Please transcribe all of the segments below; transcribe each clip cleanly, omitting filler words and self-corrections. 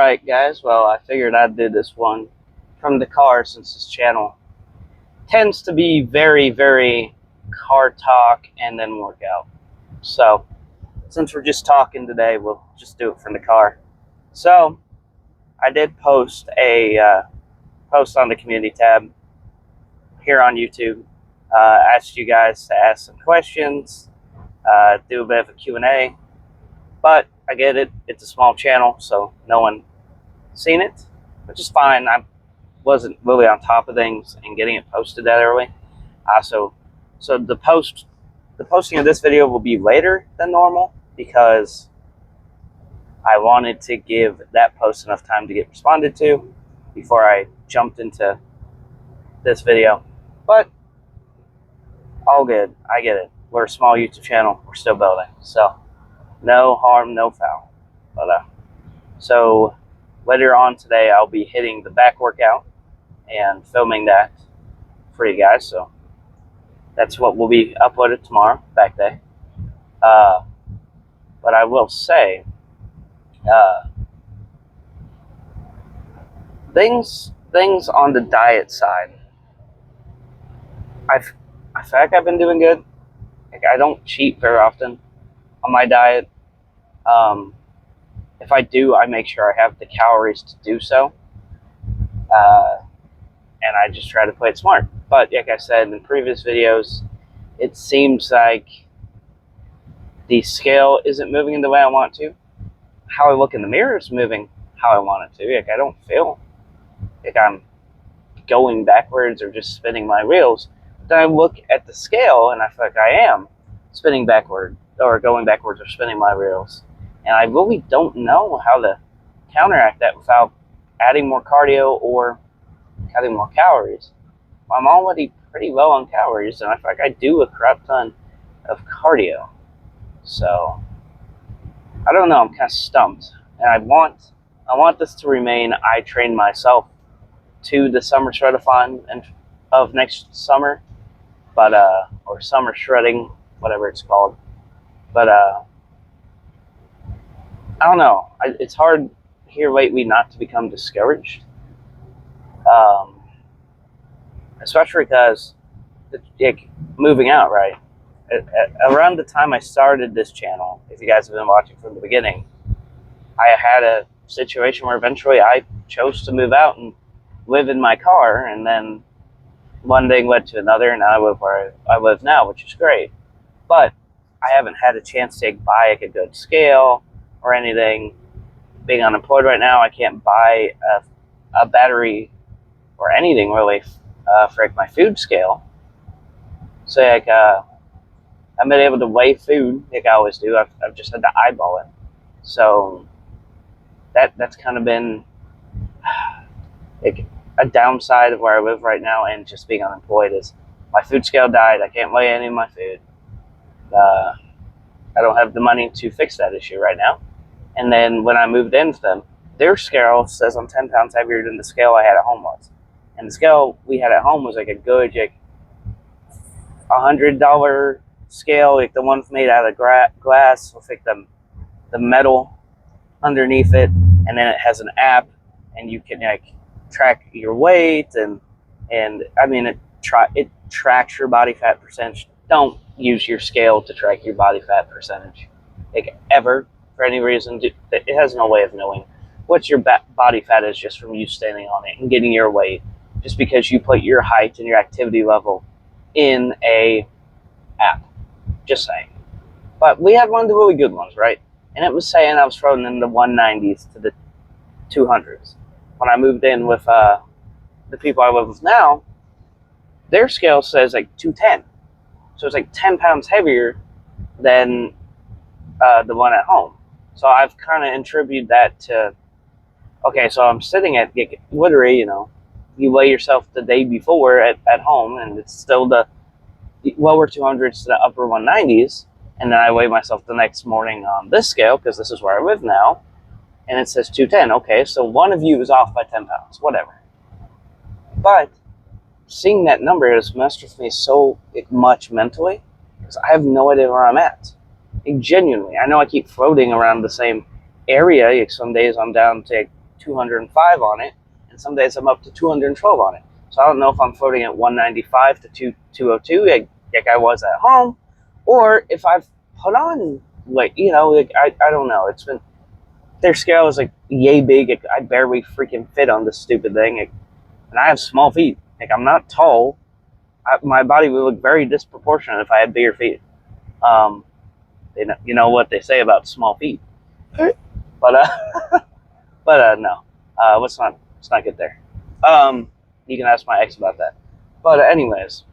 Alright guys, well I figured I'd do this one from the car since this channel tends to be very car talk and then workout. So since we're just talking today, we'll just do it from the car. So I did post a post on the community tab here on YouTube. Asked you guys to ask some questions, do a bit of a Q&A, but I get it, it's a small channel, so no one seen it, which is fine. I wasn't really on top of things and getting it posted that early. So the posting of this video will be later than normal because I wanted to give that post enough time to get responded to before I jumped into this video. But all good, I get it. We're a small YouTube channel, we're still building, so no harm, no foul. But so later on today, I'll be hitting the back workout and filming that for you guys. So that's what will be uploaded tomorrow, back day. But I will say, things on the diet side, I feel like I've been doing good. Like, I don't cheat very often on my diet. If I do, I make sure I have the calories to do so. And I just try to play it smart. But like I said in previous videos, it seems like the scale isn't moving in the way I want to. How I look in the mirror is moving how I want it to. Like, I don't feel like I'm going backwards or just spinning my wheels. Then I look at the scale and I feel like I am spinning backward or going backwards or spinning my wheels. And I really don't know how to counteract that without adding more cardio or cutting more calories. I'm already pretty low on calories, and I feel like I do a crap ton of cardio. So I don't know, I'm kind of stumped. And I want this to remain I train myself to the summer shred-a-thon of next summer, but or summer shredding, whatever it's called. But I don't know. It's hard here lately not to become discouraged. Especially because like, moving out, right? Around the time I started this channel, if you guys have been watching from the beginning, I had a situation where eventually I chose to move out and live in my car, and then one thing led to another, and now I live where I live now, which is great. But I haven't had a chance to buy like a good scale or anything. Being unemployed right now, I can't buy a battery or anything really for like my food scale. So like I've been able to weigh food like I always do. I've just had to eyeball it. So that's kind of been like a downside of where I live right now, and just being unemployed is my food scale died. I can't weigh any of my food. I don't have the money to fix that issue right now. And then when I moved in with them, their scale says I'm 10 pounds heavier than the scale I had at home was. And the scale we had at home was like a good like $100 scale, like the one made out of glass with like the metal underneath it, and then it has an app, and you can like track your weight, and I mean it tracks your body fat percentage. Don't use your scale to track your body fat percentage, like ever, for any reason. It has no way of knowing what your body fat is just from you standing on it and getting your weight, just because you put your height and your activity level in a app. Just saying. But we had one of the really good ones, right? And it was saying I was thrown in the 190s to the 200s. When I moved in with the people I live with now, their scale says like 210. So it's like 10 pounds heavier than the one at home. So I've kind of attributed that to, okay, so I'm sitting at, literally, you weigh yourself the day before at home, and it's still the lower 200s to the upper 190s, and then I weigh myself the next morning on this scale, because this is where I live now, and it says 210. Okay, so one of you is off by 10 pounds, whatever. But seeing that number has messed with me so much mentally, because I have no idea where I'm at. Like, genuinely, I know I keep floating around the same area. Like, some days I'm down to like 205 on it, and some days I'm up to 212 on it. So I don't know if I'm floating at 195 to 202 like I was at home, or if I've put on, like, I don't know. It's been, their scale is like yay big. I barely freaking fit on this stupid thing. And I have small feet. Like, I'm not tall. My body would look very disproportionate if I had bigger feet. You know what they say about small feet. But no. Let's not get there. You can ask my ex about that. But anyways,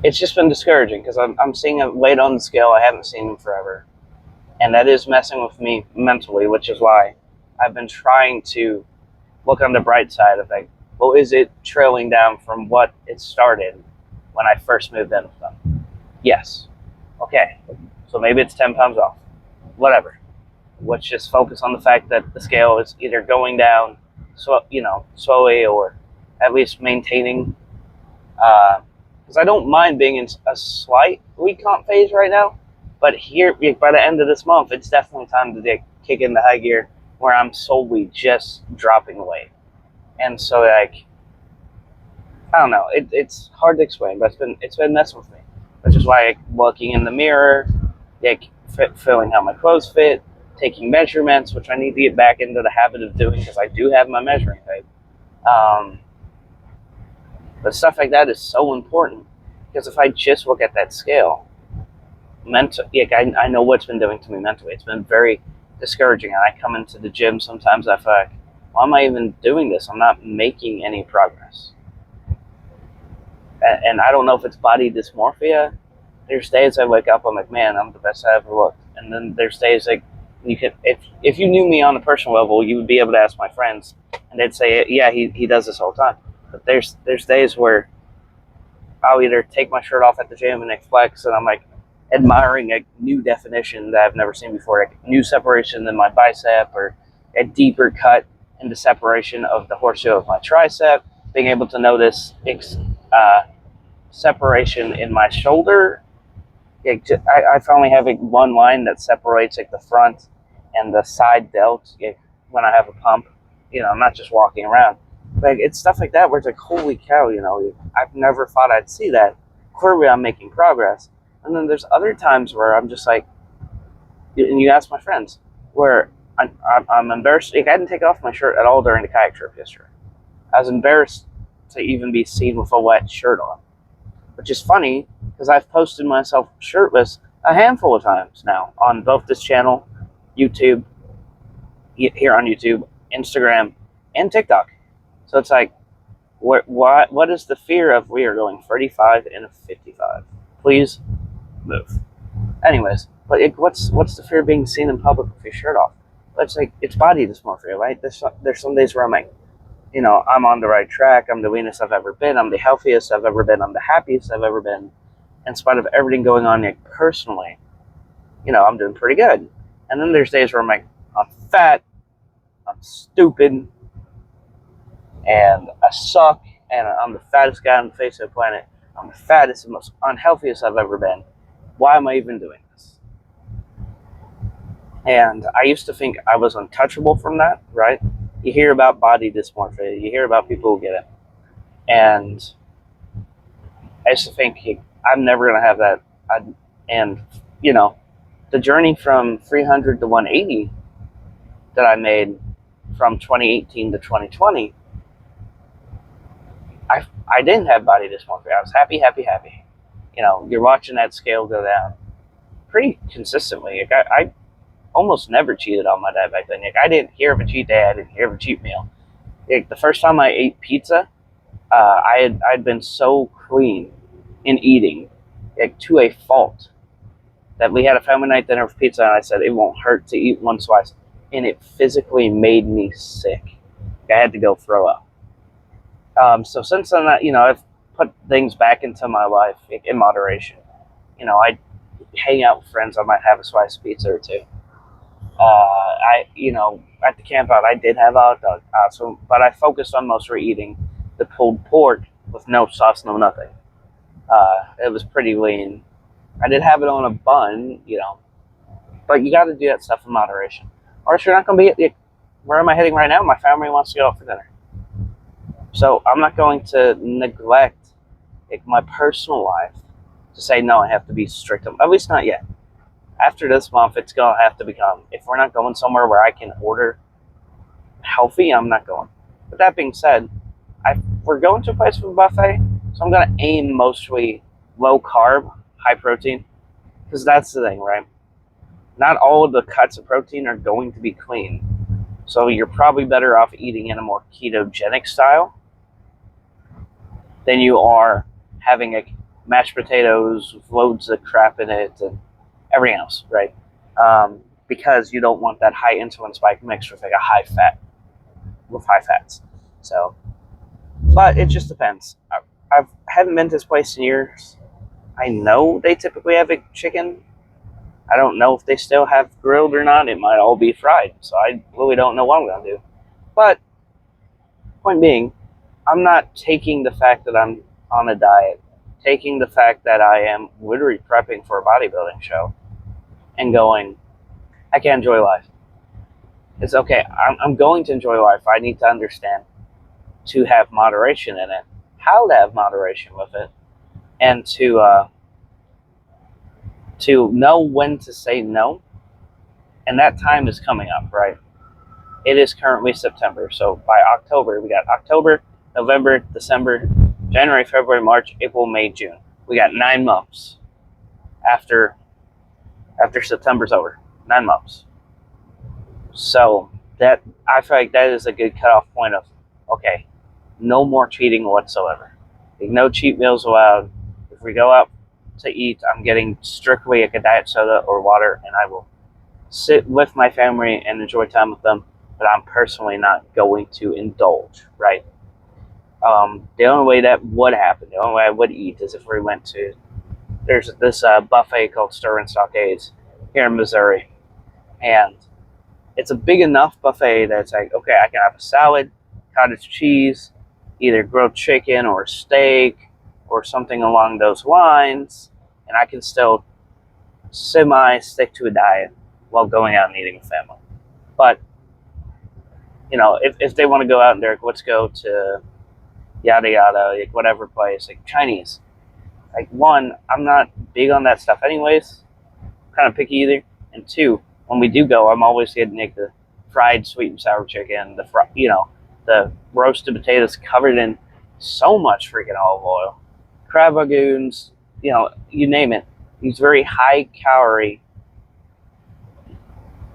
it's just been discouraging because I'm seeing a weight on the scale I haven't seen in forever, and that is messing with me mentally, which is why I've been trying to look on the bright side of like, well, is it trailing down from what it started when I first moved in with them? Yes. Okay. So maybe it's 10 pounds off. Whatever. Let's just focus on the fact that the scale is either going down, slowly, or at least maintaining. Because I don't mind being in a slight recomp phase right now, but here, by the end of this month, it's definitely time to kick in the high gear where I'm solely just dropping weight. And so, like, I don't know, it's hard to explain, but it's been messing with me, which is why, like, looking in the mirror, like, feeling how my clothes fit, taking measurements, which I need to get back into the habit of doing because I do have my measuring tape. But stuff like that is so important because if I just look at that scale, I know what's been doing to me mentally. It's been very discouraging. And I come into the gym sometimes, I feel like, why am I even doing this? I'm not making any progress. And I don't know if it's body dysmorphia. There's days I wake up, I'm like, man, I'm the best I ever looked. And then there's days like, if you knew me on a personal level, you would be able to ask my friends, and they'd say, yeah, he does this all the time. But there's days where I'll either take my shirt off at the gym and flex, and I'm like admiring a new definition that I've never seen before, like new separation in my bicep, or a deeper cut in the separation of the horseshoe of my tricep, being able to notice separation in my shoulder. I finally have one line that separates like the front and the side delt when I have a pump. I'm not just walking around. Like, it's stuff like that where it's like, holy cow, I've never thought I'd see that. Clearly, I'm making progress. And then there's other times where I'm just like, and you ask my friends, where I'm embarrassed. Like, I didn't take off my shirt at all during the kayak trip yesterday. I was embarrassed to even be seen with a wet shirt on, which is funny because I've posted myself shirtless a handful of times now on both this channel, YouTube, here on YouTube, Instagram, and TikTok. So it's like, what is the fear of we are going 35 and a 55? Please move. Anyways, but what's the fear of being seen in public with your shirt off? It's like, it's body dysmorphia, right? There's some days where I'm like, I'm on the right track. I'm the leanest I've ever been. I'm the healthiest I've ever been. I'm the happiest I've ever been. In spite of everything going on personally, I'm doing pretty good. And then there's days where I'm like, I'm fat, I'm stupid, and I suck, and I'm the fattest guy on the face of the planet. I'm the fattest and most unhealthiest I've ever been. Why am I even doing this? And I used to think I was untouchable from that, right? You hear about body dysmorphia. You hear about people who get it. And I used to think, I'm never going to have that. And the journey from 300 to 180 that I made from 2018 to 2020, I didn't have body dysmorphia. I was happy. You're watching that scale go down pretty consistently. Like, I almost never cheated on my diet back then. Like, I didn't hear of a cheat day. I didn't hear of a cheat meal. Like, the first time I ate pizza, I'd been so clean in eating, like, to a fault, that we had a family night dinner with pizza, and I said it won't hurt to eat one slice, and it physically made me sick. I had to go throw up. So since then, I've put things back into my life in moderation. I hang out with friends. I might have a slice of pizza or two. At the camp out, I did have a hot dog, but I focused on mostly eating the pulled pork with no sauce, no nothing. It was pretty lean. I did have it on a bun, but you got to do that stuff in moderation, or else you're not going to be where am I heading right now? My family wants to go out for dinner. So I'm not going to neglect like my personal life to say no, I have to be strict. At least not yet. After this month, it's gonna have to become. If we're not going somewhere where I can order healthy, I'm not going. But that being said, we're going to a place with a buffet, so I'm gonna aim mostly low carb, high protein, because that's the thing, right? Not all of the cuts of protein are going to be clean. So you're probably better off eating in a more ketogenic style than you are having like mashed potatoes with loads of crap in it and everything else, right? Because you don't want that high insulin spike mixed with like a high fats. So, but it just depends. I haven't been to this place in years. I know they typically have a chicken. I don't know if they still have grilled or not. It might all be fried. So I really don't know what I'm going to do. But point being, I'm not taking the fact that I'm on a diet, taking the fact that I am literally prepping for a bodybuilding show and going, I can't enjoy life. It's okay. I'm going to enjoy life. I need to understand to have moderation in it, how to have moderation with it, and to know when to say no. And that time is coming up, right? It is currently September. So by October, we got October, November, December, January, February, March, April, May, June. We got 9 months after September's over. 9 months. So that I feel like that is a good cutoff point of, okay, no more cheating whatsoever. Like, no cheat meals allowed. If we go out to eat, I'm getting strictly like a diet soda or water, and I will sit with my family and enjoy time with them, but I'm personally not going to indulge, right? The only way that would happen, the only way I would eat is if we went to, there's this buffet called Stir and Stockades here in Missouri, and it's a big enough buffet that it's like, okay, I can have a salad, cottage cheese, either grilled chicken or steak or something along those lines, and I can still semi-stick to a diet while going out and eating with family. But, you know, if they want to go out and they're like, let's go to yada yada, like whatever place, like Chinese. Like, one, I'm not big on that stuff anyways. Kind of picky either. And two, when we do go, I'm always getting like the fried sweet and sour chicken, the roasted potatoes covered in so much freaking olive oil, crab lagoons, you name it. These very high calorie,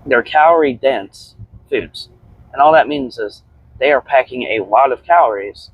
they're calorie dense foods. And all that means is they are packing a lot of calories,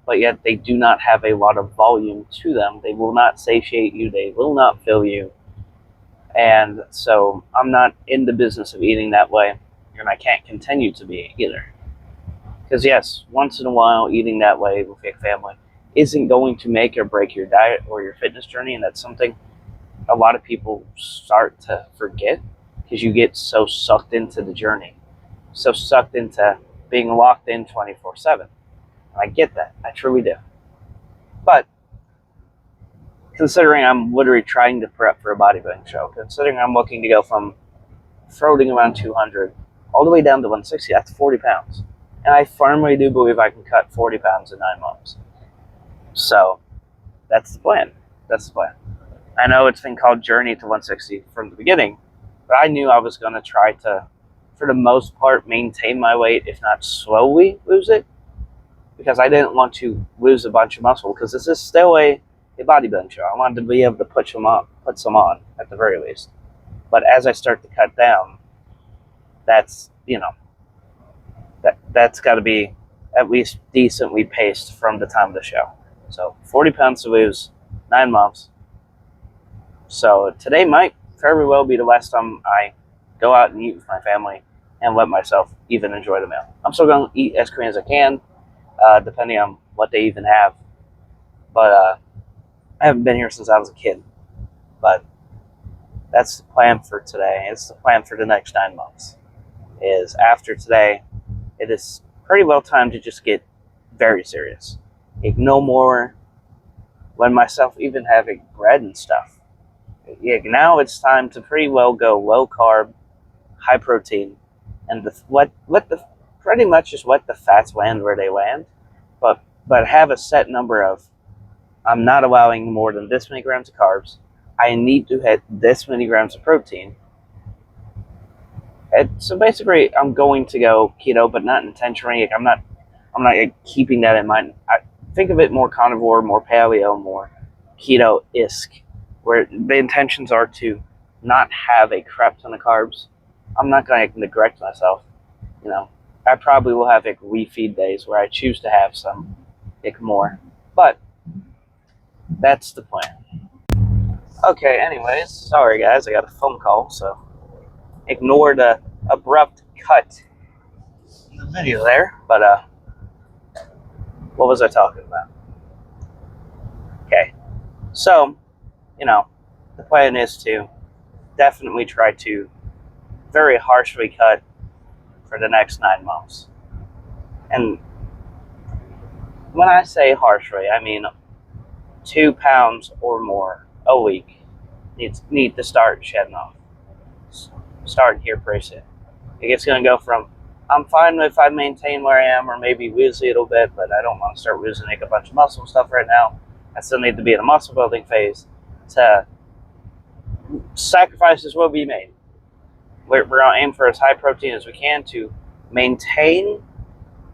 but yet they do not have a lot of volume to them. They will not satiate you. They will not fill you. And so I'm not in the business of eating that way, and I can't continue to be either. Because yes, once in a while, eating that way with your family isn't going to make or break your diet or your fitness journey, and that's something a lot of people start to forget because you get so sucked into the journey, so sucked into being locked in 24/7. And I get that. I truly do. But considering I'm literally trying to prep for a bodybuilding show, considering I'm looking to go from floating around 200 all the way down to 160, that's 40 pounds. And I firmly do believe I can cut 40 pounds in 9 months. So that's the plan. That's the plan. I know it's been called Journey to 160 from the beginning, but I knew I was going to try to, for the most part, maintain my weight, if not slowly lose it, because I didn't want to lose a bunch of muscle, because this is still a bodybuilding show. I wanted to be able to put some on at the very least. But as I start to cut down, that's that's got to be at least decently paced from the time of the show. So 40 pounds to lose, 9 months. So today might very well be the last time I go out and eat with my family and let myself even enjoy the meal. I'm still going to eat as clean as I can, depending on what they even have. But I haven't been here since I was a kid. But that's the plan for today. It's the plan for the next 9 months. Is after today, it is pretty well time to just get very serious. Like, no more let myself even having bread and stuff. Yeah, now it's time to pretty well go low carb, high protein, and let the pretty much just let the fats land where they land, but have a set number of, I'm not allowing more than this many grams of carbs. I need to hit this many grams of protein. So basically, I'm going to go keto, but not intentionally. I'm not keeping that in mind. I think of it more carnivore, more paleo, more keto-esque, where the intentions are to not have a crap ton of carbs. I'm not going to neglect myself. I probably will have refeed days where I choose to have some more, but that's the plan. Okay, anyways, sorry guys, I got a phone call, so ignore the abrupt cut in the video there, but what was I talking about? Okay, so, the plan is to definitely try to very harshly cut for the next 9 months. And when I say harshly, I mean 2 pounds or more a week need to start shedding off. Starting here pretty soon. It's going to go from, I'm fine if I maintain where I am or maybe lose a little bit, but I don't want to start losing a bunch of muscle stuff right now. I still need to be in a muscle building phase. To sacrifices will be made. We're going to aim for as high protein as we can to maintain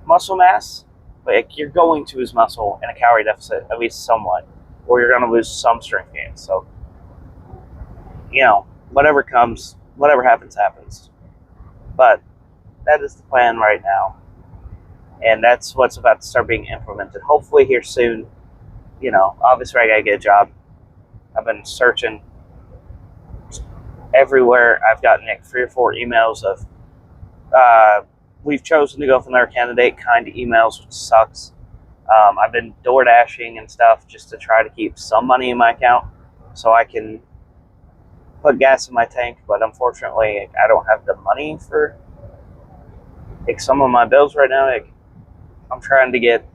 muscle mass, but you're going to lose muscle in a calorie deficit, at least somewhat, or you're going to lose some strength gain. So, whatever comes, whatever happens, happens. But that is the plan right now. And that's what's about to start being implemented. Hopefully here soon. Obviously I got to get a job. I've been searching everywhere. I've gotten 3 or 4 emails of, we've chosen to go with another candidate kind of emails, which sucks. I've been door dashing and stuff just to try to keep some money in my account so I can put gas in my tank, but unfortunately I don't have the money for some of my bills right now. I'm trying to get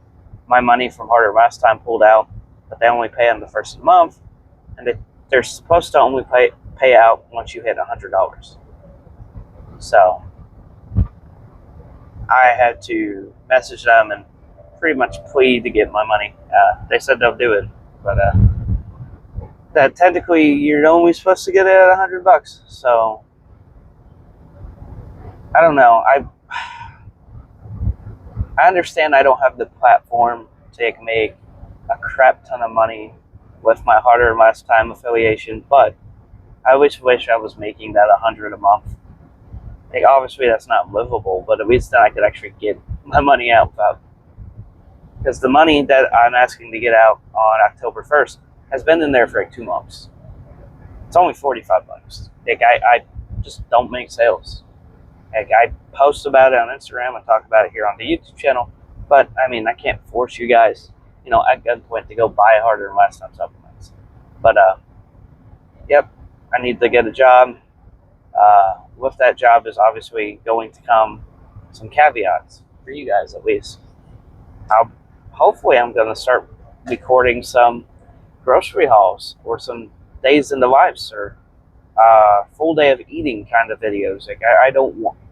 my money from Harder Last Time pulled out, but they only pay on the first of the month, and they're supposed to only pay out once you hit $100. So I had to message them and pretty much plead to get my money. They said they'll do it, but that technically you're only supposed to get it at $100. So I don't know. I understand I don't have the platform to make a crap ton of money with my Harder Last Time affiliation, but I wish I was making that $100 a month. Obviously that's not livable, but at least then I could actually get my money out without. Because the money that I'm asking to get out on October 1st has been in there for 2 months. It's only $45. I just don't make sales. I post about it on Instagram and talk about it here on the YouTube channel, but I can't force you guys, at gunpoint to go buy Harder and Last Time supplements. But yep, I need to get a job. With that job is obviously going to come some caveats for you guys, at least. Hopefully I'm going to start recording some grocery hauls or some days in the lives or full day of eating kind of videos.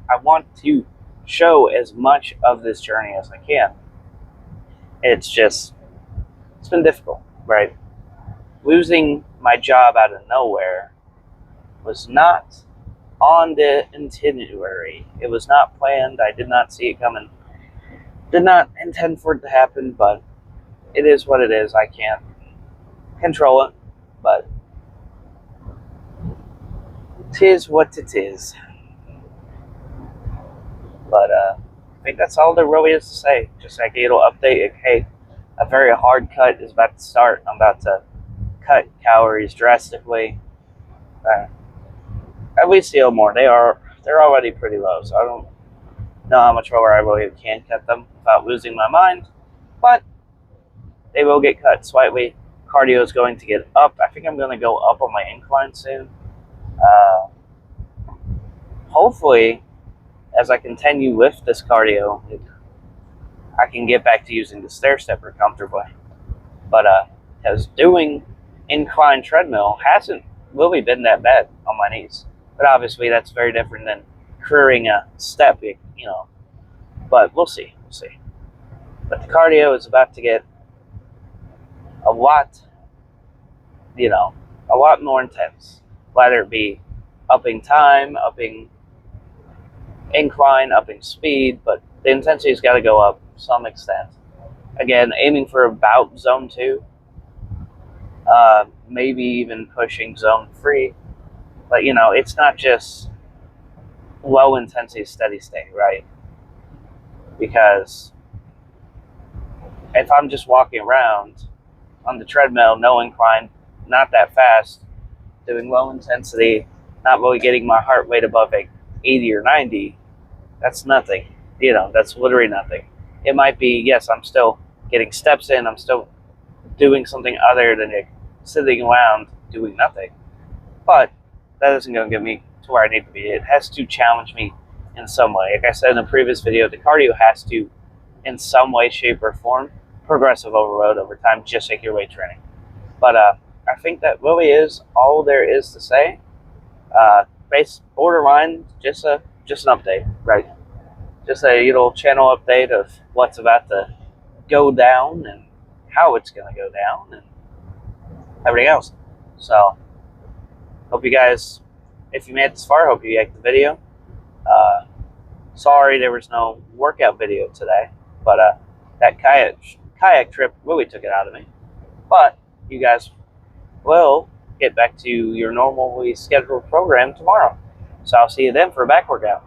I want to show as much of this journey as I can. It's been difficult, right? Losing my job out of nowhere was not on the itinerary. It was not planned. I did not see it coming. Did not intend for it to happen, but it is what it is. I can't control it, but 'tis what it is. But I think that's all there really is to say. Just a little update. Hey, a very hard cut is about to start. I'm about to cut calories drastically. At least a little more. They're already pretty low, so I don't know how much lower I really can cut them without losing my mind. But they will get cut slightly. Cardio is going to get up. I think I'm going to go up on my incline soon. Hopefully, as I continue with this cardio, I can get back to using the stair stepper comfortably. But because doing incline treadmill hasn't really been that bad on my knees. But obviously that's very different than careering a step, But we'll see. We'll see. But the cardio is about to get a lot, a lot more intense. Whether it be upping time, upping incline, upping speed, but the intensity's got to go up to some extent. Again, aiming for about zone 2, maybe even pushing zone 3. But, it's not just low intensity steady state, right? Because if I'm just walking around on the treadmill, no incline, not that fast, doing low intensity, not really getting my heart rate above 80 or 90, that's nothing. That's literally nothing. It might be, yes, I'm still getting steps in, I'm still doing something other than sitting around doing nothing. But that isn't going to get me to where I need to be. It has to challenge me in some way. Like I said in the previous video, the cardio has to, in some way, shape, or form, progressive overload over time, just like your weight training. But I think that really is all there is to say. Borderline, just an update, right? Just a little channel update of what's about to go down and how it's going to go down and everything else. So, hope you guys, if you made it this far, hope you liked the video. Sorry there was no workout video today, but that kayak trip really took it out of me. But you guys will get back to your normally scheduled program tomorrow. So I'll see you then for a back workout.